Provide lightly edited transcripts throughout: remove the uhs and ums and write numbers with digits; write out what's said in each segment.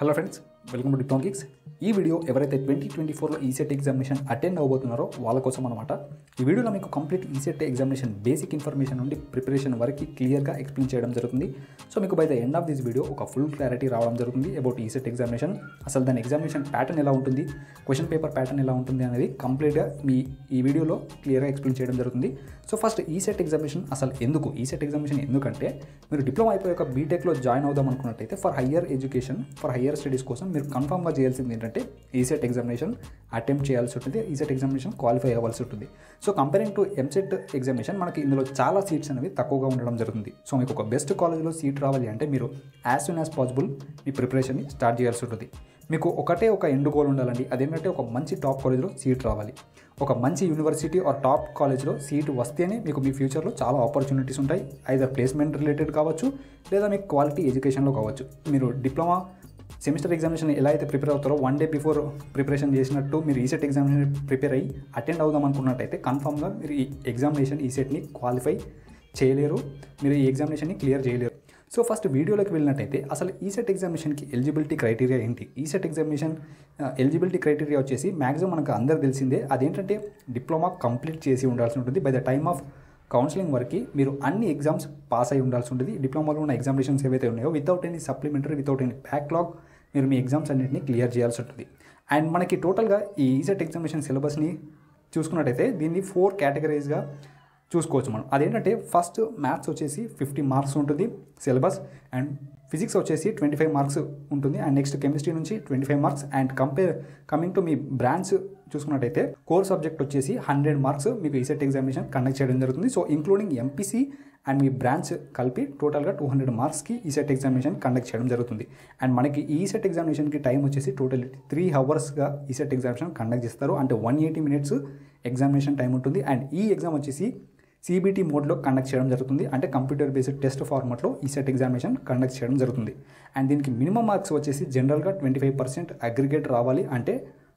Hello friends, welcome to diploma gigs. ఈ video ఎవరైతే 2024లో ECET examination attend అవ్వబోతున్నారో వాళ్ళ కోసం అనమాట. ఈ వీడియోలో మీకు complete ECET examination basic information నుండి ప్రిపరేషన్ వరకు క్లియర్గా ఎక్స్ప్లెయిన్ చేయడం జరుగుతుంది. సో మీకు by the end of this video ఒక ఫుల్ క్లారిటీ రావడం జరుగుతుంది అబౌట్ ఈసెట్ ఎగ్జామినేషన్. అసలు దాని ఎగ్జామినేషన్ ప్యాటర్న్ ఎలా ఉంటుంది, క్వశ్చన్ పేపర్ ప్యాటర్న్ ఎలా ఉంటుంది అనేది కంప్లీట్గా ఈ వీడియోలో క్లియర్గా ఎక్స్ప్లెయిన్ చేయడం జరుగుతుంది. సో ఫస్ట్ ఈసెట్ ఎగ్జామినేషన్ అసలు ఎందుకు, ఈసెట్ ఎగ్జామినేషన్ ఎందుకంటే మీరు డిప్లొమా అయిపోయాక బీటెక్లో జాయిన్ అవుదాం అనుకున్నట్టయితే for higher education, for higher studies కోసం మీరు కన్ఫర్మ్గా చేయాల్సింది ఏంటంటే ఈసెట్ ఎగ్జామినేషన్ అటెంప్ట్ చేయాల్సి ఉంటుంది, ఈసెట్ ఎగ్జామినేషన్ క్వాలిఫై అవ్వాల్సి ఉంటుంది. So comparing to EAMCET examination మనకి ఇందులో చాలా సీట్స్ అనేవి తక్కువగా ఉండడం జరుగుతుంది. సో మీకు ఒక బెస్ట్ కాలేజ్లో సీట్ రావాలి అంటే మీరు యాజ్ సూన్ యాజ్ పాసిబుల్ మీ ప్రిపరేషన్ని స్టార్ట్ చేయాల్సి ఉంటుంది. మీకు ఒక ఎండ్ గోల్ ఉండాలండి, అదేంటంటే ఒక మంచి టాప్ కాలేజ్లో సీట్ రావాలి. ఒక మంచి యూనివర్సిటీ ఆర్ టాప్ కాలేజ్లో సీటు వస్తేనే మీకు మీ ఫ్యూచర్లో చాలా ఆపర్చునిటీస్ ఉంటాయి. ఐదర్ ప్లేస్మెంట్ రిలేటెడ్ కావచ్చు, లేదా మీకు క్వాలిటీ ఎడ్యుకేషన్లో కావచ్చు. మీరు డిప్లొమా సెమిస్టర్ ఎగ్జామినేషన్ ఎలా అయితే ప్రిపేర్ అవుతారో వన్ డే బిఫోర్ ప్రిపరేషన్ చేసినట్టు మీరు ఈసెట్ ఎగ్జామినేషన్ ప్రిపేర్ అయ్యి అటెండ్ అవుదాం అనుకున్నట్టయితే కన్ఫామ్గా మీరు ఈ ఎగ్జామినేషన్ ఈసెట్ని క్వాలిఫై చేయలేరు, మీరు ఈ ఎగ్జామినేషన్ని క్లియర్ చేయలేరు. సో ఫస్ట్ వీడియోలోకి వెళ్ళినట్టయితే అసలు ఈసెట్ ఎగ్జామినేషన్కి ఎలిజిబిలిటీ క్రైటీరియా ఏంటి? ఈసెట్ ఎగ్జామినేషన్ ఎలిజిబిలిటీ క్రైటీరియా వచ్చేసి మ్యాక్సిమం మనకు అందరూ తెలిసిందే. అదేంటంటే డిప్లొమా కంప్లీట్ చేసి ఉండాల్సి ఉంటుంది. By the time of counselling వరకు మీరు అన్ని ఎగ్జామ్స్ పాస్ అయి ఉండాల్సి ఉంటుంది. డిప్లొమాలో ఉన్న ఎగ్జామినేషన్స్ ఏవైతే ఉన్నాయో without any supplementary, without any backlog మీరు మీ ఎగ్జామ్స్ అన్నింటినీ క్లియర్ చేయాల్సి ఉంటుంది. అండ్ మనకి టోటల్గా ఈ ఈసెట్ ఎగ్జామినేషన్ సిలబస్ని చూసుకున్నట్టయితే దీన్ని 4 కేటగిరీస్గా చూసుకోవచ్చు మనం. అదేంటంటే ఫస్ట్ మ్యాథ్స్ వచ్చేసి 50 మార్క్స్ ఉంటుంది సిలబస్, అండ్ ఫిజిక్స్ వచ్చేసి 25 మార్క్స్ ఉంటుంది, అండ్ నెక్స్ట్ కెమిస్ట్రీ నుంచి 25 marks. And coming to me branch చూసుకున్నట్టయితే కోర్ సబ్జెక్ట్ వచ్చేసి 100 మార్క్స్ మీకు ఈసెట్ ఎగ్జామినేషన్ కండక్ట్ చేయడం జరుగుతుంది. So including MPC and me branch కలిపి టోటల్గా 200 మార్క్స్కి ఈసెట్ ఎగ్జామినేషన్ కండక్ట్ చేయడం జరుగుతుంది. అండ్ మనకి ఈసెట్ ఎగ్జామినేషన్కి టైం వచ్చేసి టోటల్ 3 అవర్స్గా ఈసెట్ ఎగ్జామినేషన్ కండక్ట్ చేస్తారు. అంటే 180 మినిట్స్ ఎగ్జామినేషన్ టైం ఉంటుంది. అండ్ ఈ ఎగ్జామ్ వచ్చేసి సిబిటీ మోడ్లో కండక్ట్ చేయడం జరుగుతుంది. అంటే కంప్యూటర్ బేస్డ్ టెస్ట్ ఫార్మాట్లో ఈసెట్ ఎగ్జామినేషన్ కండక్ట్ చేయడం జరుగుతుంది. అండ్ దీనికి మినిమం మార్క్స్ వచ్చేసి జనరల్గా 25% అగ్రిగేట్ రావాలి. అంటే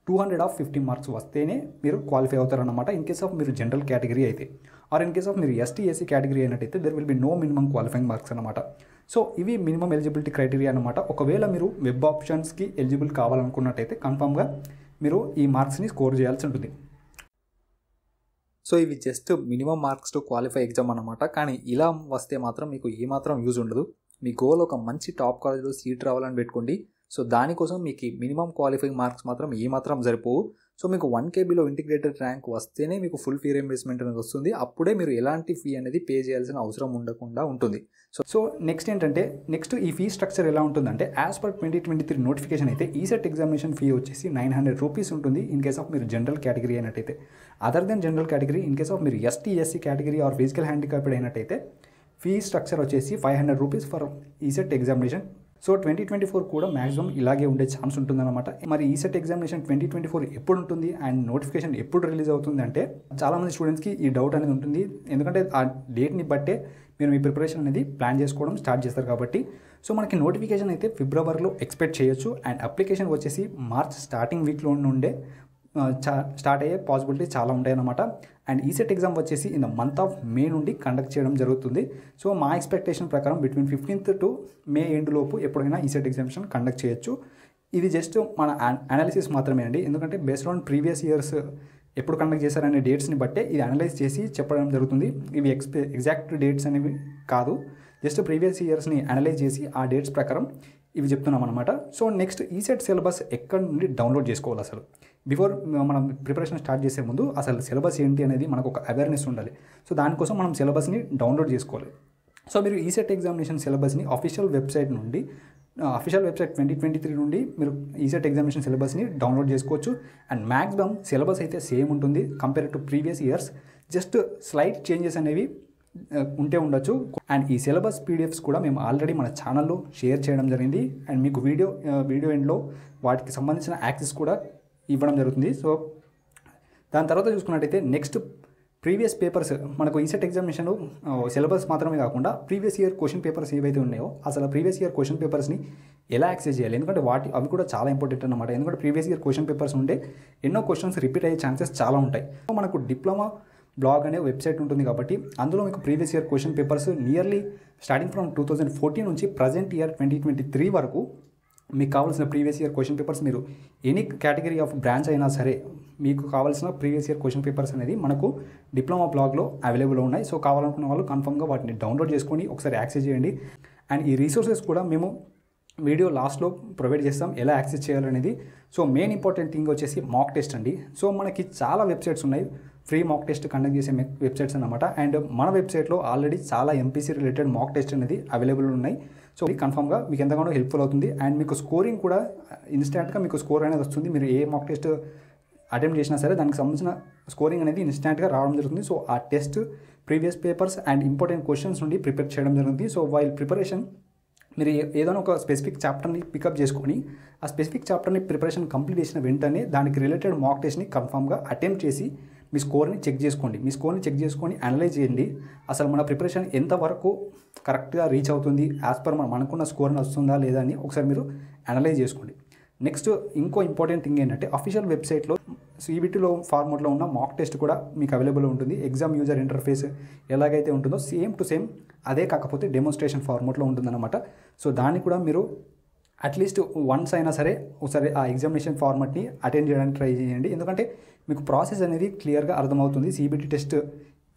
250 మార్క్స్ వస్తేనే మీరు క్వాలిఫై అవుతారన్నమాట. ఇన్ కేస్ ఆఫ్ మీరు జనరల్ కేటగిరీ అయితే, ఆర్ ఇన్ కేస్ ఆఫ్ మీరు ఎస్టీ కేటగిరీ అయినట్టయితే there will be no minimum qualifying marks అనమాట. సో ఇవి మినిమం ఎలిజిబిలిటీ క్రైటీరియా అనమాట. ఒకవేళ మీరు వెబ్ ఆప్షన్స్కి ఎలిజిబుల్ కావాలనుకున్నట్టయితే కన్ఫామ్గా మీరు ఈ మార్క్స్ని స్కోర్ చేయాల్సి ఉంటుంది. సో ఇవి just minimum marks to qualify exam అనమాట. కానీ ఇలా వస్తే మాత్రం మీకు ఏమాత్రం యూజ్ ఉండదు. మీ గోల్ ఒక మంచి టాప్ కాలేజ్లో సీట్ రావాలని పెట్టుకోండి. సో దానికోసం మీకు మినిమం క్వాలిఫైయింగ్ మార్క్స్ మాత్రం ఏమాత్రం సరిపోవు. సో మీకు 1 KBలో ఇంటిగ్రేటెడ్ ర్యాంక్ వస్తేనే మీకు ఫుల్ ఫీ రీయింబర్స్మెంట్ అనేది వస్తుంది. అప్పుడే మీరు ఎలాంటి ఫీ అనేది పే చేయాల్సిన అవసరం ఉండకుండా ఉంటుంది. సో నెక్స్ట్ ఏంటంటే ఈ ఫీ స్ట్రక్చర్ ఎలా ఉంటుందంటే యాజ్ పర్ 2023 నోటిఫికేషన్ అయితే ఈసెట్ ఎగ్జామినేషన్ ఫీ వచ్చేసి 900 రూపీస్ ఉంటుంది ఇన్ కేస్ ఆఫ్ మీరు జనరల్ కేటగిరీ అయినట్టయితే. Other than general category in case of మీరు SC category or physical handicapped అయినట్టయితే ఫీ స్ట్రక్చర్ వచ్చేసి 500 rupees for ECET examination. So 2024 కూడా maximum ఇలాగే ఉండే ఛాన్స్ ఉంటుందన్నమాట. మరి ఈసెట్ ఎగ్జామినేషన్ 2024 ఎప్పుడు ఉంటుంది అండ్ నోటిఫికేషన్ ఎప్పుడు రిలీజ్ అవుతుంది అంటే చాలామంది స్టూడెంట్స్కి ఈ డౌట్ అనేది ఉంటుంది. ఎందుకంటే ఆ డేట్ని బట్టే మీరు మీ ప్రిపరేషన్ అనేది ప్లాన్ చేసుకోవడం స్టార్ట్ చేస్తారు కాబట్టి. సో మనకి నోటిఫికేషన్ అయితే ఫిబ్రవరిలో ఎక్స్పెక్ట్ చేయొచ్చు. అండ్ అప్లికేషన్ వచ్చేసి మార్చ్ స్టార్టింగ్ వీక్లో నుండే స్టార్ట్ అయ్యే పాసిబిలిటీ చాలా ఉంటాయన్నమాట. అండ్ ఈసెట్ ఎగ్జామ్ వచ్చేసి in the month of May నుండి కండక్ట్ చేయడం జరుగుతుంది. సో మా ఎక్స్పెక్టేషన్ ప్రకారం between 15th to May end లోపు ఎప్పుడైనా ఈసెట్ ఎగ్జామినేషన్ కండక్ట్ చేయొచ్చు. ఇది జస్ట్ మన అనాలిసిస్ మాత్రమే అండి. ఎందుకంటే బేస్డ్ ఆన్ ప్రీవియస్ ఇయర్స్ ఎప్పుడు కండక్ట్ చేశారనే డేట్స్ని బట్టే ఇది అనలైజ్ చేసి చెప్పడం జరుగుతుంది. ఇవి ఎగ్జాక్ట్ డేట్స్ అనేవి కాదు, జస్ట్ ప్రీవియస్ ఇయర్స్ని అనలైజ్ చేసి ఆ డేట్స్ ప్రకారం ఇవి చెప్తున్నాం అనమాట. సో నెక్స్ట్ ఈసెట్ సిలబస్ ఎక్కడి నుండి డౌన్లోడ్ చేసుకోవాలి? అసలు బిఫోర్ మనం ప్రిపరేషన్ స్టార్ట్ చేసే ముందు అసలు సిలబస్ ఏంటి అనేది మనకు ఒక అవేర్నెస్ ఉండాలి. సో దానికోసం మనం సిలబస్ని డౌన్లోడ్ చేసుకోవాలి. సో మీరు ఈసెట్ ఎగ్జామినేషన్ సిలబస్ని అఫీషియల్ వెబ్సైట్ 2023 నుండి మీరు ఈసెట్ ఎగ్జామినేషన్ సిలబస్ని డౌన్లోడ్ చేసుకోవచ్చు. అండ్ మ్యాక్సిమం సిలబస్ అయితే సేమ్ ఉంటుంది compare to previous years, just slight changes అనేవి ఉంటే ఉండొచ్చు. అండ్ ఈ సిలబస్ పీడిఎఫ్స్ కూడా మేము ఆల్రెడీ మన ఛానల్లో షేర్ చేయడం జరిగింది. అండ్ మీకు వీడియో ఎండ్లో వాటికి సంబంధించిన యాక్సెస్ కూడా ఇవ్వడం జరుగుతుంది. సో దాని తర్వాత చూసుకున్నట్టయితే నెక్స్ట్ ప్రీవియస్ పేపర్స్ మనకు ఈసెట్ ఎగ్జామినేషన్ సిలబస్ మాత్రమే కాకుండా ప్రీవియస్ ఇయర్ క్వశ్చన్ పేపర్స్ ఏవైతే ఉన్నాయో అసలు ప్రీవియస్ ఇయర్ క్వశ్చన్ పేపర్స్ని ఎలా యాక్సెస్ చేయాలి, ఎందుకంటే అవి కూడా చాలా ఇంపార్టెంట్ అన్నమాట. ఎందుకంటే ప్రీవియస్ ఇయర్ క్వశ్చన్ పేపర్స్ ఉంటే ఎన్నో క్వశ్చన్స్ రిపీట్ అయ్యే ఛాన్సెస్ చాలా ఉంటాయి. మనకు డిప్లొమా బ్లాగ్ అనే వెబ్సైట్ ఉంటుంది కాబట్టి అందులో మీకు previous year question papers nearly starting from 2014 నుంచి ప్రజెంట్ ఇయర్ 2023 వరకు మీకు కావాల్సిన ప్రీవియస్ ఇయర్ క్వశ్చన్ పేపర్స్ మీరు ఎనీ కేటగిరీ ఆఫ్ బ్రాంచ్ అయినా సరే మీకు కావాల్సిన ప్రీవియస్ ఇయర్ క్వశ్చన్ పేపర్స్ అనేది మనకు డిప్లొమా బ్లాగ్లో అవైలబుల్ ఉన్నాయి. సో కావాలనుకున్న వాళ్ళు కన్ఫర్మ్గా వాటిని డౌన్లోడ్ చేసుకొని ఒకసారి యాక్సెస్ చేయండి. అండ్ ఈ రీసోర్సెస్ కూడా మేము వీడియో లాస్ట్లో ప్రొవైడ్ చేస్తాం ఎలా యాక్సెస్ చేయాలనేది. సో మెయిన్ ఇంపార్టెంట్ థింగ్ వచ్చేసి మాక్ టెస్ట్ అండి. సో మనకి చాలా వెబ్సైట్స్ ఉన్నాయి ఫ్రీ మాక్ టెస్ట్ కండక్ట్ చేసే వెబ్సైట్స్ అన్నమాట. అండ్ మన వెబ్సైట్లో ఆల్రెడీ చాలా ఎంపీసీ రిలేటెడ్ మాక్ టెస్ట్ అనేది అవైలబుల్ ఉన్నాయి. సో ఇది కన్ఫర్మ్గా మీకు ఎంతగానో హెల్ప్ఫుల్ అవుతుంది. అండ్ మీకు స్కోరింగ్ కూడా ఇన్స్టాంట్గా మీకు స్కోర్ అనేది వస్తుంది. మీరు ఏ మాక్ టెస్ట్ అటెంప్ట్ చేసినా సరే దానికి సంబంధించిన స్కోరింగ్ అనేది ఇన్స్టాంట్గా రావడం జరుగుతుంది. సో ఆ test previous papers and important questions నుండి ప్రిపేర్ చేయడం జరుగుతుంది. సో వైల్ ప్రిపరేషన్ మీరు ఏదైనా ఒక స్పెసిఫిక్ చాప్టర్ని పికప్ చేసుకొని ఆ స్పెసిఫిక్ చాప్టర్ని ప్రిపరేషన్ కంప్లీట్ చేసిన వెంటనే దానికి రిలేటెడ్ మాక్ టెస్ట్ని కన్ఫర్మ్గా అటెంప్ట్ చేసి మీ స్కోర్ని చెక్ చేసుకోండి. మీ స్కోర్ని చెక్ చేసుకొని అనలైజ్ చేయండి. అసలు మన ప్రిపరేషన్ ఎంతవరకు కరెక్ట్గా రీచ్ అవుతుంది, యాజ్ పర్ మనం అనుకున్న స్కోర్ని వస్తుందా లేదా అని ఒకసారి మీరు అనలైజ్ చేసుకోండి. నెక్స్ట్ ఇంకో ఇంపార్టెంట్ థింగ్ ఏంటంటే అఫీషియల్ వెబ్సైట్లో CBTలో ఫార్మాట్లో ఉన్న మాక్ టెస్ట్ కూడా మీకు అవైలబుల్ ఉంటుంది. ఎగ్జామ్ యూజర్ ఇంటర్ఫేస్ ఎలాగైతే ఉంటుందో సేమ్ టు సేమ్ అదే, కాకపోతే డెమోన్స్ట్రేషన్ ఫార్మాట్లో ఉంటుందన్నమాట. సో దాన్ని కూడా మీరు అట్లీస్ట్ వన్స్ అయినా సరే ఒకసారి ఆ ఎగ్జామినేషన్ ఫార్మాట్ని అటెండ్ చేయడానికి ట్రై చేయండి. ఎందుకంటే మీకు ప్రాసెస్ అనేది క్లియర్గా అర్థమవుతుంది. CBT టెస్ట్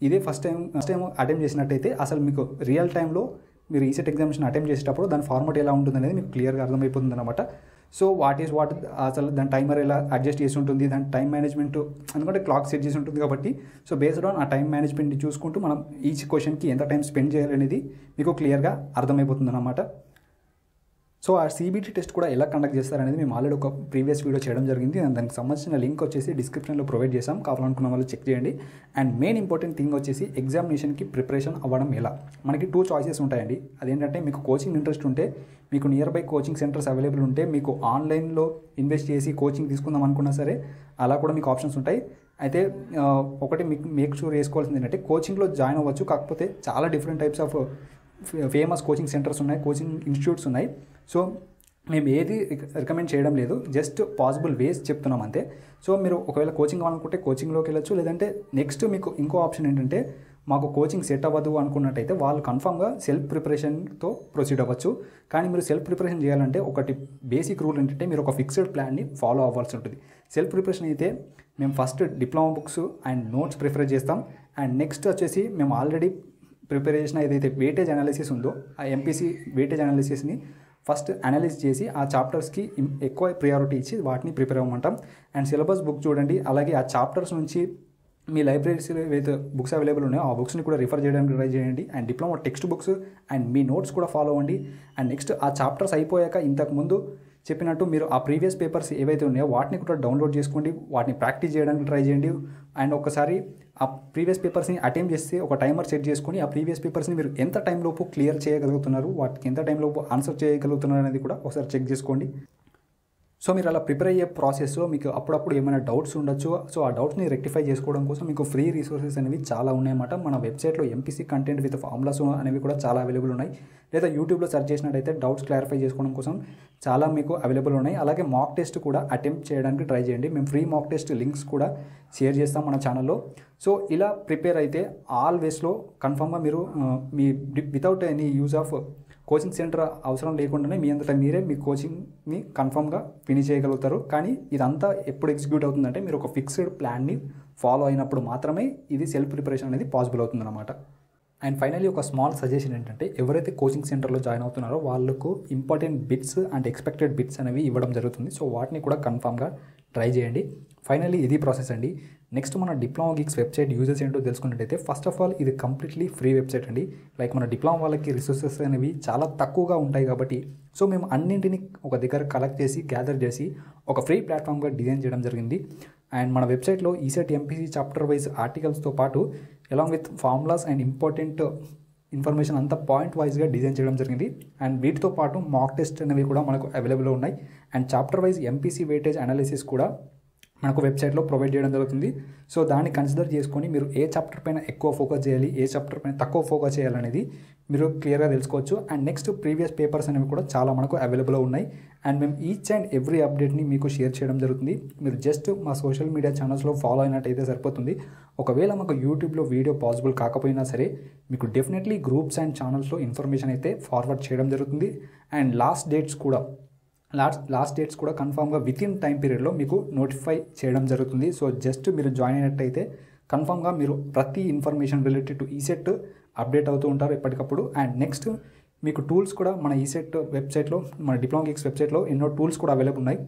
ఇదే ఫస్ట్ టైం అటెంప్ట్ చేసినట్టయితే అసలు మీకు రియల్ టైంలో మీరు ఈసెట్ ఎగ్జామినేషన్ అటెంప్ట్ చేసేటప్పుడు దాని ఫార్మాట్ ఎలా ఉంటుంది అనేది మీకు క్లియర్గా అర్థమైపోతుంది అనమాట. సో వాట్ అసలు దాని టైమర్ ఎలా అడ్జస్ట్ చేసి ఉంటుంది, దాని టైం మేనేజ్మెంట్, ఎందుకంటే క్లాక్ సెట్ చేసి ఉంటుంది కాబట్టి సో బేస్డ్ ఆన్ ఆ టైం మేనేజ్మెంట్ని చూసుకుంటూ మనం ఈచ్ క్వశ్చన్కి ఎంత టైం స్పెండ్ చేయాలనేది మీకు క్లియర్గా అర్థమైపోతుంది అనమాట. సో ఆ CBT టెస్ట్ కూడా ఎలా కండక్ట్ చేస్తారనేది మేము ఆల్రెడీ ఒక ప్రీవియస్ వీడియో చేయడం జరిగింది. దానికి సంబంధించిన లింక్ వచ్చేసి డిస్క్రిప్షన్లో ప్రొవైడ్ చేసాం, కావాలనుకున్న వాళ్ళు చెక్ చేయండి. అండ్ మెయిన్ ఇంపార్టెంట్ థింగ్ వచ్చేసి ఎగ్జామినేషన్కి ప్రిపరేషన్ అవ్వడం ఎలా. మనకి 2 చాయిసెస్ ఉంటాయండి. అదేంటంటే మీకు కోచింగ్ ఇంట్రెస్ట్ ఉంటే, మీకు near by coaching centres available ఉంటే, మీకు ఆన్లైన్లో ఇన్వెస్ట్ చేసి కోచింగ్ తీసుకుందాం అనుకున్నా సరే అలా కూడా మీకు ఆప్షన్స్ ఉంటాయి. అయితే ఒకటి మీకు మేక్ షూర్ చేసుకోవాల్సింది ఏంటంటే కోచింగ్లో జాయిన్ అవ్వచ్చు, కాకపోతే చాలా different types of famous coaching centres ఉన్నాయి, కోచింగ్ ఇన్స్టిట్యూట్స్ ఉన్నాయి. సో మేము ఏది రికమెండ్ చేయడం లేదు, జస్ట్ పాసిబుల్ వేస్ చెప్తున్నాం అంతే. సో మీరు ఒకవేళ కోచింగ్ కావాలనుకుంటే కోచింగ్లోకి వెళ్ళచ్చు. లేదంటే నెక్స్ట్ మీకు ఇంకో ఆప్షన్ ఏంటంటే మాకు కోచింగ్ సెట్ అవ్వదు అనుకున్నట్టయితే వాళ్ళు కన్ఫామ్గా సెల్ఫ్ ప్రిపరేషన్తో ప్రొసీడ్ అవ్వచ్చు. కానీ మీరు సెల్ఫ్ ప్రిపరేషన్ చేయాలంటే ఒకటి బేసిక్ రూల్ ఏంటంటే మీరు ఒక ఫిక్స్డ్ ప్లాన్ని ఫాలో అవ్వాల్సి ఉంటుంది. సెల్ఫ్ ప్రిపరేషన్ అయితే మేము first diploma books and notes prefer చేస్తాం. అండ్ నెక్స్ట్ వచ్చేసి మేము ఆల్రెడీ ప్రిపేర్ చేసిన ఏదైతే వెయిటేజ్ అనాలిసిస్ ఉందో ఆ MPC వెయిటేజ్ అనాలిసిస్ని ఫస్ట్ అనలైజ్ చేసి ఆ చాప్టర్స్కి ఎక్కువ ప్రియారిటీ ఇచ్చి వాటిని ప్రిపేర్ అవ్వమంటాం. అండ్ సిలబస్ బుక్ చూడండి, అలాగే ఆ చాప్టర్స్ నుంచి మీ లైబ్రరీస్లో ఏవైతే బుక్స్ అవైలబుల్ ఉన్నాయో ఆ బుక్స్ని కూడా రిఫర్ చేయడానికి ట్రై చేయండి. And diploma text books and me notes కూడా ఫాలో అవ్వండి. అండ్ నెక్స్ట్ ఆ చాప్టర్స్ అయిపోయాక ఇంతకుముందు చెప్పినట్టు మీరు ఆ ప్రీవియస్ పేపర్స్ ఏవైతే ఉన్నాయో వాటిని కూడా డౌన్లోడ్ చేసుకోండి, వాటిని ప్రాక్టీస్ చేయడానికి ట్రై చేయండి. అండ్ ఒకసారి ఆ ప్రీవియస్ పేపర్స్ని అటెంప్ట్ చేస్తే ఒక టైమర్ సెట్ చేసుకొని ఆ ప్రీవియస్ పేపర్స్ని మీరు ఎంత టైంలోపు క్లియర్ చేయగలుగుతున్నారు, వాటికి ఎంత టైంలోపు ఆన్సర్ చేయగలుగుతున్నారు అనేది కూడా ఒకసారి చెక్ చేసుకోండి. సో మీరు అలా ప్రిపేర్ అయ్యే ప్రాసెస్లో మీకు అప్పుడప్పుడు ఏమైనా డౌట్స్ ఉండొచ్చు. సో ఆ డౌట్స్ని రెక్టిఫై చేసుకోవడం కోసం మీకు ఫ్రీ రిసోర్సెస్ అనేవి చాలా ఉన్నాయన్నమాట. మన వెబ్సైట్లో MPC కంటెంట్ విత్ ఫార్ములాస్ అనేవి కూడా చాలా అవైలబుల్ ఉన్నాయి. లేదా యూట్యూబ్లో సెర్చ్ చేసినట్టయితే డౌట్స్ క్లారిఫై చేసుకోవడం కోసం చాలా మీకు అవైలబుల్ ఉన్నాయి. అలాగే మాక్ టెస్ట్ కూడా అటెంప్ట్ చేయడానికి ట్రై చేయండి. మేము ఫ్రీ మాక్ టెస్ట్ లింక్స్ కూడా షేర్ చేస్తాం మన ఛానల్లో. సో ఇలా ప్రిపేర్ అయితే ఆల్వేస్లో కన్ఫామ్గా మీరు me without any use of coaching centre అవసరం లేకుండానే మీ అంతటా మీరే మీ కోచింగ్ని కన్ఫామ్గా ఫినిష్ చేయగలుగుతారు. కానీ ఇదంతా ఎప్పుడు ఎగ్జిక్యూట్ అవుతుందంటే మీరు ఒక ఫిక్స్డ్ ప్లాన్ని ఫాలో అయినప్పుడు మాత్రమే ఇది సెల్ఫ్ ప్రిపరేషన్ అనేది పాసిబుల్ అవుతుందన్నమాట. అండ్ ఫైనల్లీ ఒక స్మాల్ సజెషన్ ఏంటంటే ఎవరైతే కోచింగ్ సెంటర్లో జాయిన్ అవుతున్నారో వాళ్ళకు important bits and expected bits అనేవి ఇవ్వడం జరుగుతుంది. సో వాటిని కూడా కన్ఫామ్గా ట్రై చేయండి. ఫైనల్లీ ఇది ప్రాసెస్ అండి. నెక్స్ట్ మన డిప్లొమా గిగ్స్ వెబ్సైట్ యూజెస్ ఏంటో తెలుసుకున్నట్టయితే ఫస్ట్ ఆఫ్ ఆల్ ఇది కంప్లీట్లీ ఫ్రీ వెబ్సైట్ అండి. లైక్ మన డిప్లొమా వాళ్ళకి రిసోర్సెస్ అనేవి చాలా తక్కువగా ఉంటాయి కాబట్టి సో మేము అన్నింటినీ ఒక దగ్గర కలెక్ట్ చేసి గ్యాదర్ చేసి ఒక ఫ్రీ ప్లాట్ఫామ్గా డిజైన్ చేయడం జరిగింది. అండ్ మన వెబ్సైట్లో ఈసెట్ MPC చాప్టర్ వైజ్ ఆర్టికల్స్తో పాటు along with formulas and important information అంతా పాయింట్ వైజ్గా డిజైన్ చేయడం జరిగింది. అండ్ వీటితో పాటు మాక్ టెస్ట్ అనేవి కూడా మనకు అవైలబుల్లో ఉన్నాయి. And chapter wise MPC weightage analysis కూడా మనకు వెబ్సైట్లో ప్రొవైడ్ చేయడం జరుగుతుంది. సో దాన్ని కన్సిడర్ చేసుకొని మీరు ఏ చాప్టర్ పైన ఎక్కువ ఫోకస్ చేయాలి, ఏ చాప్టర్ పైన తక్కువ ఫోకస్ చేయాలనేది మీరు క్లియర్గా తెలుసుకోవచ్చు. అండ్ నెక్స్ట్ ప్రీవియస్ పేపర్స్ అనేవి కూడా చాలా మనకు అవైలబుల్లో ఉన్నాయి. అండ్ మేము ఈచ్ అండ్ ఎవ్రీ అప్డేట్ని మీకు షేర్ చేయడం జరుగుతుంది. మీరు జస్ట్ మా సోషల్ మీడియా ఛానల్స్లో ఫాలో అయినట్టయితే సరిపోతుంది. ఒకవేళ మాకు యూట్యూబ్లో వీడియో పాసిబుల్ కాకపోయినా సరే మీకు డెఫినెట్లీ గ్రూప్స్ అండ్ ఛానల్స్లో ఇన్ఫర్మేషన్ అయితే ఫార్వర్డ్ చేయడం జరుగుతుంది. అండ్ లాస్ట్ డేట్స్ కూడా లాస్ట్ డేట్స్ కూడా కన్ఫామ్గా వితిన్ టైం పీరియడ్లో మీకు నోటిఫై చేయడం జరుగుతుంది. సో జస్ట్ మీరు జాయిన్ అయినట్టయితే కన్ఫామ్గా మీరు ప్రతి information related to ECET update అవుతూ ఉంటారు ఎప్పటికప్పుడు. అండ్ నెక్స్ట్ మీకు టూల్స్ కూడా మన ఈసెట్ వెబ్సైట్లో, మన డిప్లొమా గిగ్స్ వెబ్సైట్లో ఎన్నో టూల్స్ కూడా అవైలబుల్ ఉన్నాయి.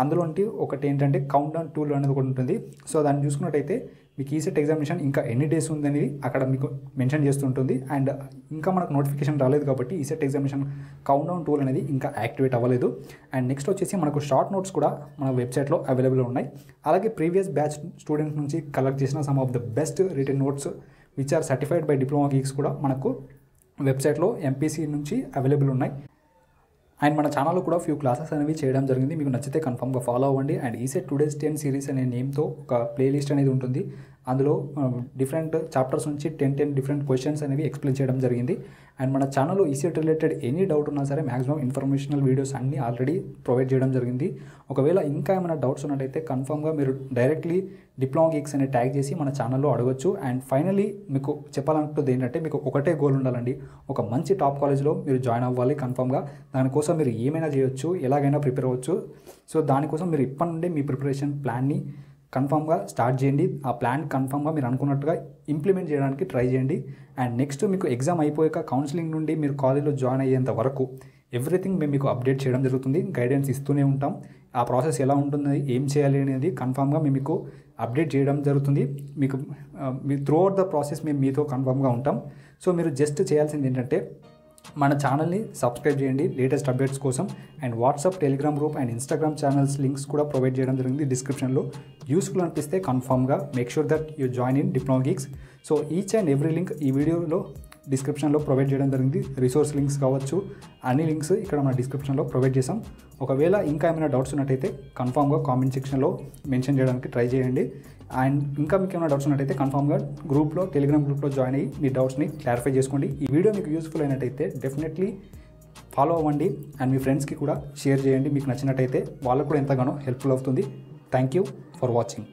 అందులోంటి ఒకటి ఏంటంటే కౌంట్ డౌన్ టూల్ అనేది ఒకటి ఉంటుంది. సో దాన్ని చూసుకున్నట్టయితే మీకు ఈసెట్ ఎగ్జామినేషన్ ఇంకా ఎన్ని డేస్ ఉందని అక్కడ మీకు మెన్షన్ చేస్తుంటుంది. అండ్ ఇంకా మనకు నోటిఫికేషన్ రాలేదు కాబట్టి ECET examination count down tool అనేది ఇంకా యాక్టివేట్ అవ్వలేదు. అండ్ నెక్స్ట్ వచ్చేసి మనకు షార్ట్ నోట్స్ కూడా మన వెబ్సైట్లో అవైలబుల్ ఉన్నాయి. అలాగే ప్రీవియస్ బ్యాచ్ స్టూడెంట్స్ నుంచి కలెక్ట్ చేసిన some of the best written notes which are certified by diploma gigs కూడా మనకు వెబ్సైట్లో ఎంపీసీ నుంచి అవైలబుల్ ఉన్నాయి. అండ్ మన ఛానల్లో కూడా ఫ్యూ క్లాసెస్ అనేవి చేయడం జరిగింది. మీకు నచ్చితే కన్ఫర్మ్గా ఫాలో అవ్వండి. అండ్ ఈసెట్ టుడేస్ 10 సిరీస్ అనే నేమ్తో ఒక ప్లేలిస్ట్ అనేది ఉంటుంది. అందులో డిఫరెంట్ చాప్టర్స్ నుంచి 10 డిఫరెంట్ క్వశ్చన్స్ అనేవి ఎక్స్ప్లెయిన్ చేయడం జరిగింది. అండ్ మన ఛానల్లో ఈసెట్ రిలేటెడ్ ఎనీ డౌట్ ఉన్నా సరే మ్యాక్సిమం ఇన్ఫర్మేషనల్ వీడియోస్ అన్నీ ఆల్రెడీ ప్రొవైడ్ చేయడం జరిగింది. ఒకవేళ ఇంకా ఏమైనా డౌట్స్ ఉన్నట్టయితే కన్ఫర్మ్గా మీరు డైరెక్ట్లీ డిప్లొమా గిగ్స్ అనే ట్యాగ్ చేసి మన ఛానల్లో అడగొచ్చు. అండ్ ఫైనలీ మీకు చెప్పాలనుకుంటుంది ఏంటంటే మీకు ఒకటే గోల్ ఉండాలండి, ఒక మంచి టాప్ కాలేజ్లో మీరు జాయిన్ అవ్వాలి కన్ఫర్మ్గా. దానికోసం మీరు ఏమైనా చేయొచ్చు, ఎలాగైనా ప్రిపేర్ అవ్వచ్చు. సో దానికోసం మీరు ఇప్పటి నుండి మీ ప్రిపరేషన్ ప్లాన్ని కన్ఫామ్గా స్టార్ట్ చేయండి. ఆ ప్లాన్ కన్ఫామ్గా మీరు అనుకున్నట్టుగా ఇంప్లిమెంట్ చేయడానికి ట్రై చేయండి. అండ్ నెక్స్ట్ మీకు ఎగ్జామ్ అయిపోయాక కౌన్సిలింగ్ నుండి మీరు కాలేజ్లో జాయిన్ అయ్యేంత వరకు ఎవ్రీథింగ్ మేము మీకు అప్డేట్ చేయడం జరుగుతుంది, గైడెన్స్ ఇస్తూనే ఉంటాం. ఆ ప్రాసెస్ ఎలా ఉంటుంది, ఏం చేయాలి అనేది కన్ఫామ్గా మేము మీకు అప్డేట్ చేయడం జరుగుతుంది. మీకు me through out the process మేము మీతో కన్ఫామ్గా ఉంటాం. సో మీరు జస్ట్ చేయాల్సింది ఏంటంటే మన ఛానల్ని సబ్స్క్రైబ్ చేయండి లేటెస్ట్ అప్డేట్స్ కోసం. And WhatsApp, Telegram group and Instagram channels links కూడా ప్రొవైడ్ చేయడం జరిగింది డిస్క్రిప్షన్లో. యూస్ఫుల్ అనిపిస్తే కన్ఫామ్గా make sure that you join in diploma gigs. So each and every link ఈ వీడియోలో డిస్క్రిప్షన్లో ప్రొవైడ్ చేయడం జరిగింది. రిసోర్స్ లింక్స్ కావచ్చు, అన్ని లింక్స్ ఇక్కడ మన డిస్క్రిప్షన్లో ప్రొవైడ్ చేసాం. ఒకవేళ ఇంకా ఏమైనా డౌట్స్ ఉన్నట్టయితే కన్ఫామ్గా కామెంట్ సెక్షన్లో మెన్షన్ చేయడానికి ట్రై చేయండి. అండ్ ఇంకా మీకు ఏమైనా డౌట్స్ ఉన్నట్టయితే కన్ఫామ్గా గ్రూప్లో, టెలిగ్రామ్ గ్రూప్లో జాయిన్ అయ్యి మీ డౌట్స్ని క్లారిఫై చేసుకోండి. ఈ వీడియో మీకు యూస్ఫుల్ అయినట్టయితే డెఫినెట్లీ ఫాలో అవ్వండి. అండ్ మీ ఫ్రెండ్స్కి కూడా షేర్ చేయండి. మీకు నచ్చినట్టయితే వాళ్ళకు కూడా ఎంతగానో హెల్ప్ఫుల్ అవుతుంది. Thank you for watching.